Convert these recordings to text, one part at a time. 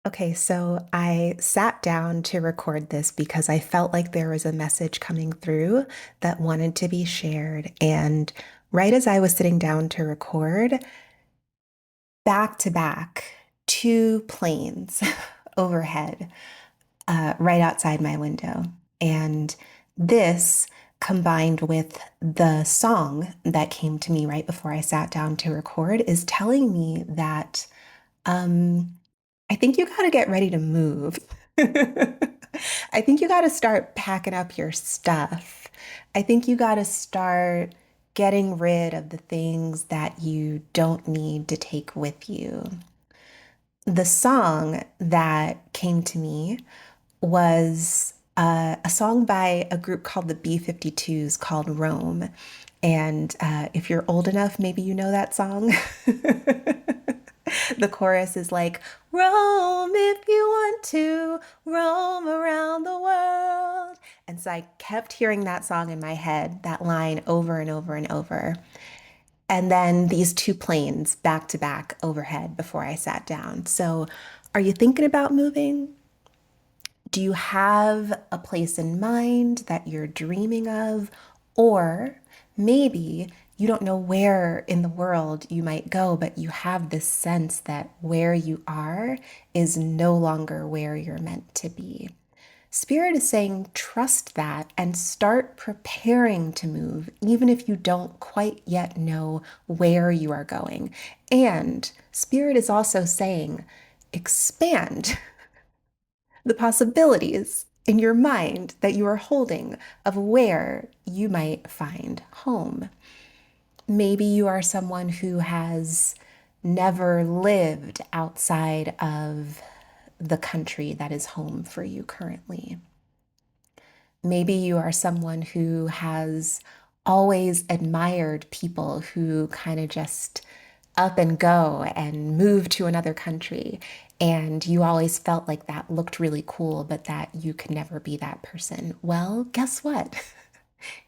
Okay, so I sat down to record this because I felt like there was a message coming through that wanted to be shared. And right as I was sitting down to record, back to back, two planes overhead, right outside my window. And this, combined with the song that came to me right before I sat down to record, is telling me that um, I think you got to get ready to move. I think you got to start packing up your stuff. I think you got to start getting rid of the things that you don't need to take with you. The song that came to me was a song by a group called the B-52s called Rome. And if you're old enough, maybe you know that song. The chorus is like, roam if you want to, roam around the world. And so I kept hearing that song in my head, that line over and over and over. And then these two planes back to back overhead before I sat down. So, are you thinking about moving? Do you have a place in mind that you're dreaming of? Or maybe you don't know where in the world you might go, but you have this sense that where you are is no longer where you're meant to be. Spirit is saying, trust that and start preparing to move, even if you don't quite yet know where you are going. And Spirit is also saying, expand the possibilities in your mind that you are holding of where you might find home. Maybe you are someone who has never lived outside of the country that is home for you currently. Maybe you are someone who has always admired people who kind of just up and go and move to another country. And you always felt like that looked really cool, but that you could never be that person. Well, guess what?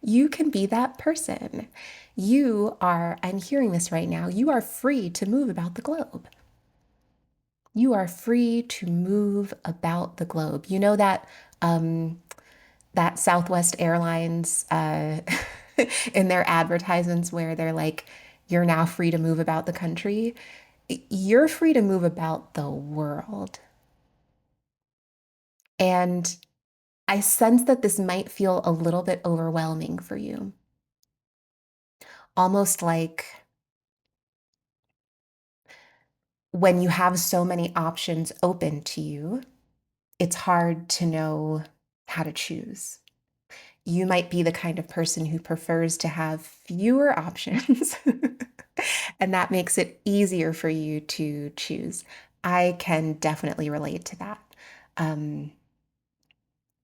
You can be that person. You are, I'm hearing this right now, you are free to move about the globe. You are free to move about the globe. You know that that Southwest Airlines in their advertisements where they're like, you're now free to move about the country. You're free to move about the world. And I sense that this might feel a little bit overwhelming for you, almost like when you have so many options open to you, it's hard to know how to choose. You might be the kind of person who prefers to have fewer options, and that makes it easier for you to choose. I can definitely relate to that. Um,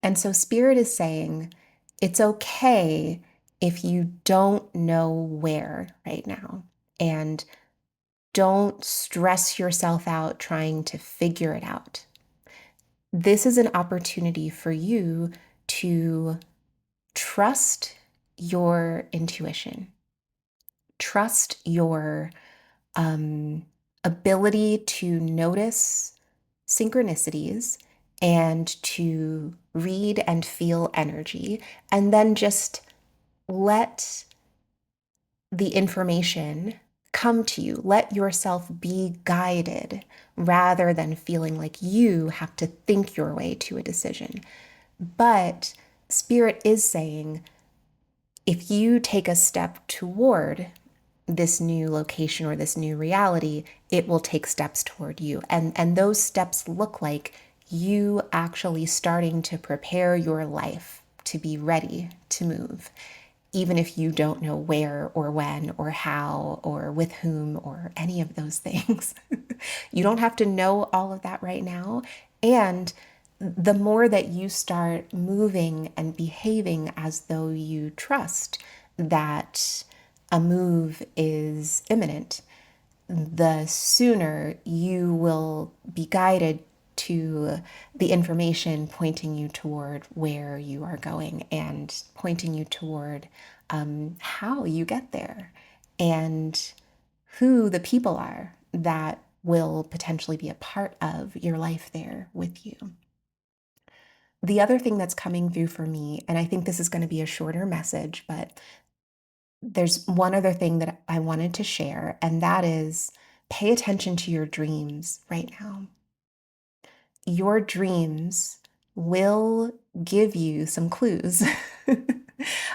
and so, Spirit is saying it's okay if you don't know where right now, and don't stress yourself out trying to figure it out. This is an opportunity for you to trust your intuition, trust your ability to notice synchronicities and to read and feel energy, and then just let the information come to you. Let yourself be guided rather than feeling like you have to think your way to a decision. But Spirit is saying, if you take a step toward this new location or this new reality, it will take steps toward you. And those steps look like you actually starting to prepare your life to be ready to move, even if you don't know where or when or how or with whom or any of those things. You don't have to know all of that right now. And the more that you start moving and behaving as though you trust that a move is imminent, the sooner you will be guided to the information pointing you toward where you are going and pointing you toward how you get there and who the people are that will potentially be a part of your life there with you. The other thing that's coming through for me, and I think this is going to be a shorter message, but there's one other thing that I wanted to share, and that is pay attention to your dreams right now. Your dreams will give you some clues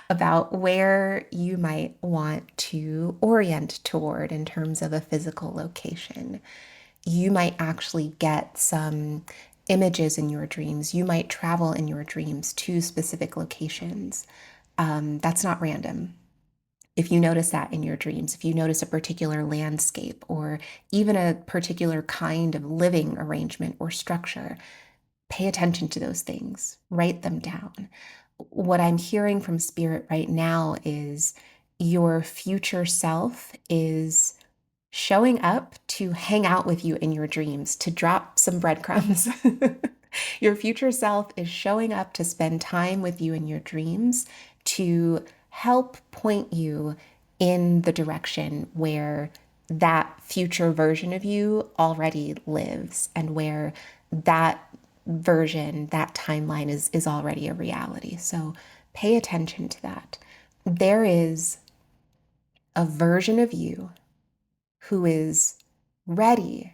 about where you might want to orient toward in terms of a physical location. You might actually get some images in your dreams. You might travel in your dreams to specific locations. That's not random. If you notice that in your dreams, if you notice a particular landscape or even a particular kind of living arrangement or structure, pay attention to those things, write them down. What I'm hearing from Spirit right now is your future self is showing up to hang out with you in your dreams, to drop some breadcrumbs. Your future self is showing up to spend time with you in your dreams to help point you in the direction where that future version of you already lives and where that version, that timeline is already a reality. So pay attention to that. There is a version of you who is ready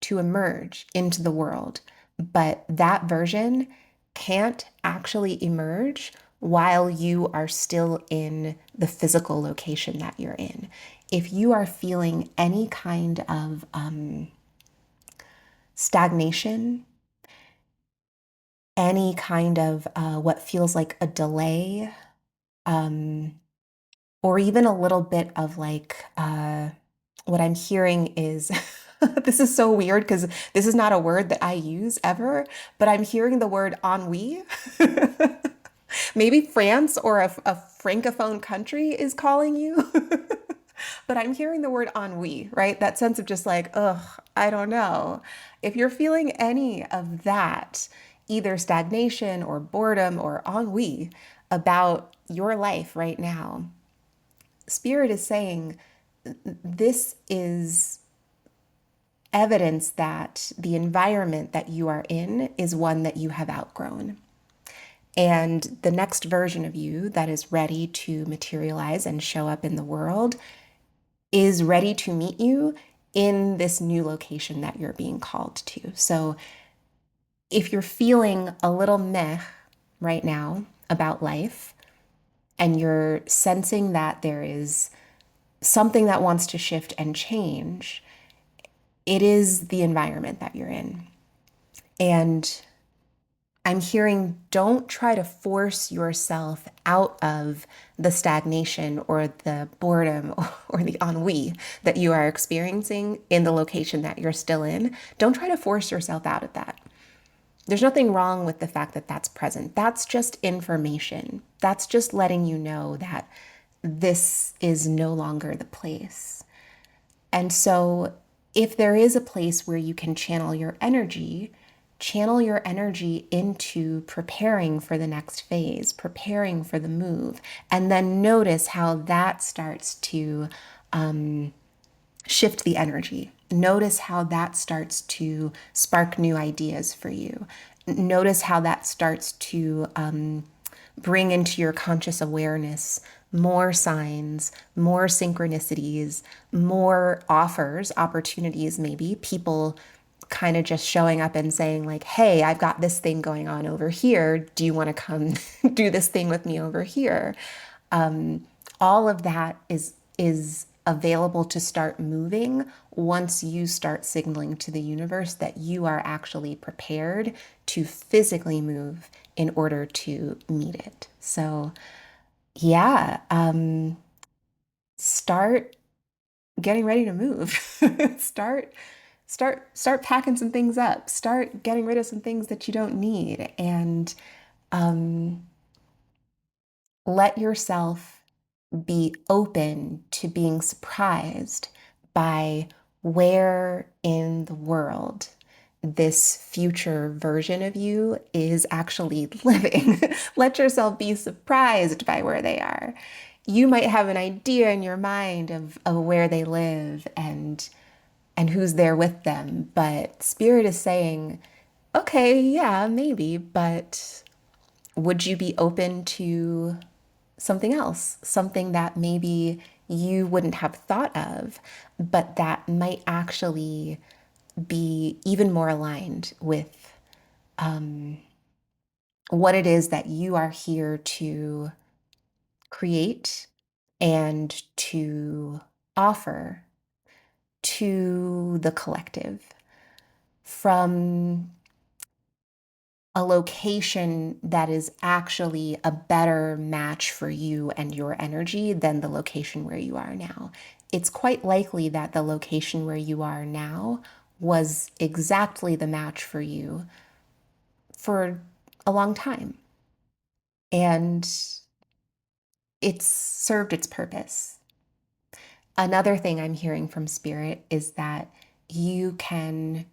to emerge into the world, but that version can't actually emerge while you are still in the physical location that you're in. If you are feeling any kind of stagnation, any kind of what feels like a delay, um, or even a little bit of like what I'm hearing is this is so weird because this is not a word that I use ever, but I'm hearing the word ennui. Maybe France or a francophone country is calling you. But I'm hearing the word ennui, right? That sense of just like, ugh, I don't know. If you're feeling any of that, either stagnation or boredom or ennui about your life right now, Spirit is saying this is evidence that the environment that you are in is one that you have outgrown. And the next version of you that is ready to materialize and show up in the world is ready to meet you in this new location that you're being called to. So if you're feeling a little meh right now about life and you're sensing that there is something that wants to shift and change, it is the environment that you're in. And I'm hearing don't try to force yourself out of the stagnation or the boredom or the ennui that you are experiencing in the location that you're still in. Don't try to force yourself out of that. There's nothing wrong with the fact that that's present. That's just information. That's just letting you know that this is no longer the place. And so if there is a place where you can channel your energy into preparing for the next phase, preparing for the move, and then notice how that starts to shift the energy. Notice how that starts to spark new ideas for you. Notice how that starts to bring into your conscious awareness more signs, more synchronicities, more offers, opportunities, maybe people kind of just showing up and saying like, hey, I've got this thing going on over here. Do you want to come do this thing with me over here? All of that is available to start moving once you start signaling to the universe that you are actually prepared to physically move in order to meet it. So yeah, start getting ready to move. Start packing some things up. Start getting rid of some things that you don't need, and let yourself be open to being surprised by where in the world this future version of you is actually living. Let yourself be surprised by where they are. You might have an idea in your mind of where they live, and and who's there with them. But Spirit is saying, okay, yeah, maybe, but would you be open to something else? Something that maybe you wouldn't have thought of, but that might actually be even more aligned with what it is that you are here to create and to offer to the collective from a location that is actually a better match for you and your energy than the location where you are now. It's quite likely that the location where you are now was exactly the match for you for a long time. And it's served its purpose. Another thing I'm hearing from Spirit is that you can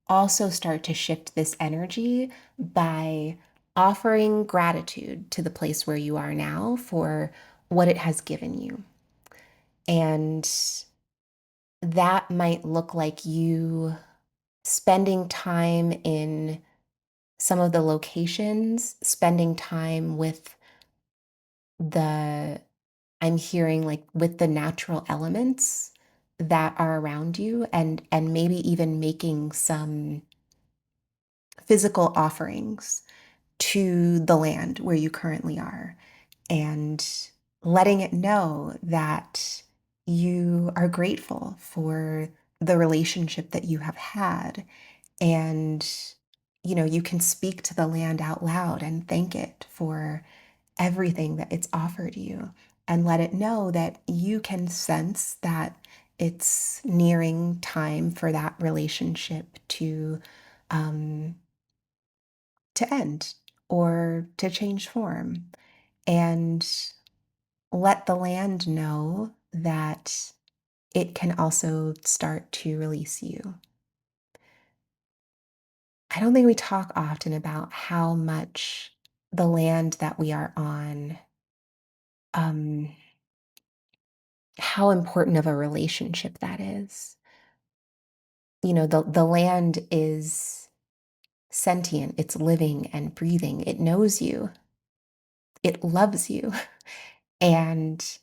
also start to shift this energy by offering gratitude to the place where you are now for what it has given you. And that might look like you spending time in some of the locations, spending time with the I'm hearing like with the natural elements that are around you, and maybe even making some physical offerings to the land where you currently are, and letting it know that you are grateful for the relationship that you have had. And you can speak to the land out loud and thank it for everything that it's offered you, and let it know that you can sense that it's nearing time for that relationship um, to end or to change form, and let the land know that it can also start to release you. I don't think we talk often about how much the land that we are on, um, how important of a relationship that is. The land is sentient, it's living and breathing, it knows you, it loves you, and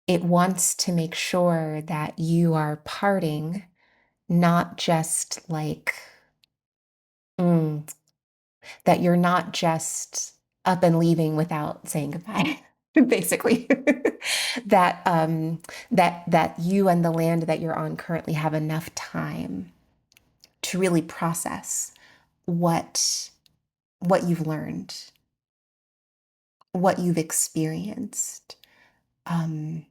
it wants to make sure that you are parting, not just like, mm, that you're not just up and leaving without saying goodbye. Basically, that you and the land that you're on currently have enough time to really process what what you've learned, what you've experienced. Um,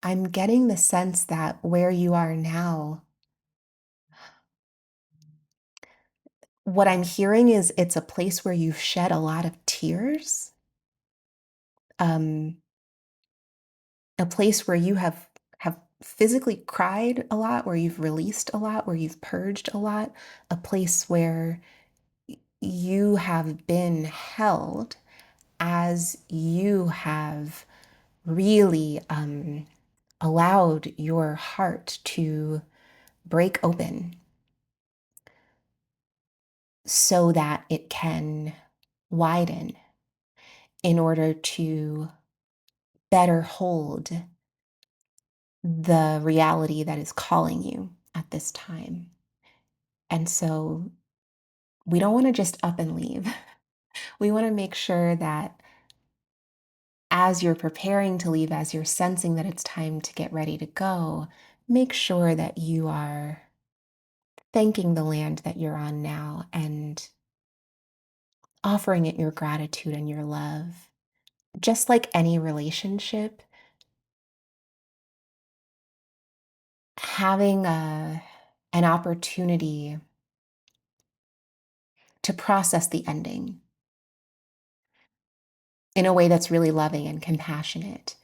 I'm getting the sense that where you are now, what I'm hearing is it's a place where you've shed a lot of tears, um, a place where you have physically cried a lot, where you've released a lot, where you've purged a lot, a place where you have been held as you have really allowed your heart to break open so that it can widen in order to better hold the reality that is calling you at this time. And so we don't want to just up and leave. We want to make sure that as you're preparing to leave, as you're sensing that it's time to get ready to go, make sure that you are thanking the land that you're on now and offering it your gratitude and your love. Just like any relationship, having an opportunity to process the ending in a way that's really loving and compassionate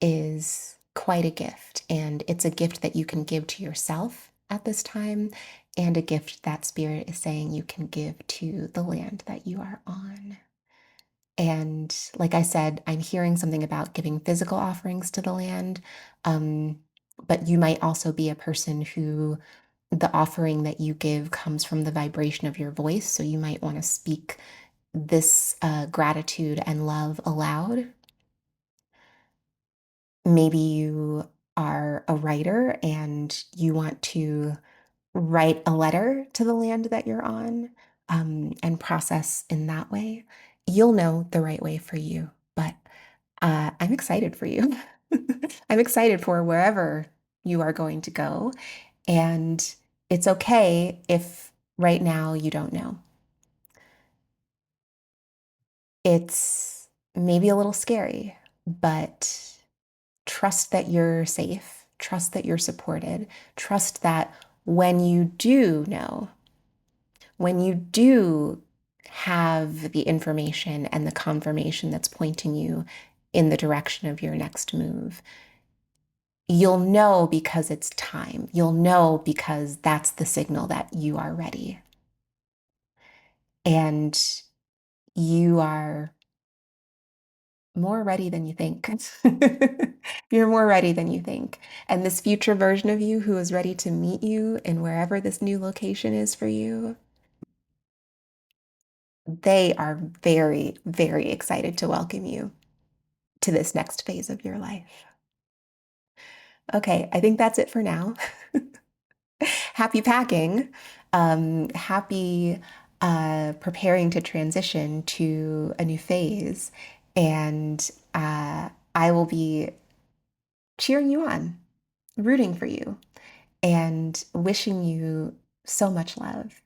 is quite a gift. And it's a gift that you can give to yourself at this time, and a gift that Spirit is saying you can give to the land that you are on. And like I said, I'm hearing something about giving physical offerings to the land. Um, but you might also be a person who the offering that you give comes from the vibration of your voice. So you might want to speak this gratitude and love aloud. Maybe you are a writer and you want to write a letter to the land that you're on, and process in that way. You'll know the right way for you, but I'm excited for you. I'm excited for wherever you are going to go. And it's okay if right now you don't know. It's maybe a little scary, but trust that you're safe, trust that you're supported, trust that when you do know, when you do have the information and the confirmation that's pointing you in the direction of your next move, you'll know because it's time. You'll know because that's the signal that you are ready. And you are more ready than you think. You're more ready than you think. And this future version of you who is ready to meet you in wherever this new location is for you, they are very, very excited to welcome you to this next phase of your life. Okay, I think that's it for now. Happy packing. Happy preparing to transition to a new phase. And I will be cheering you on, rooting for you, and wishing you so much love.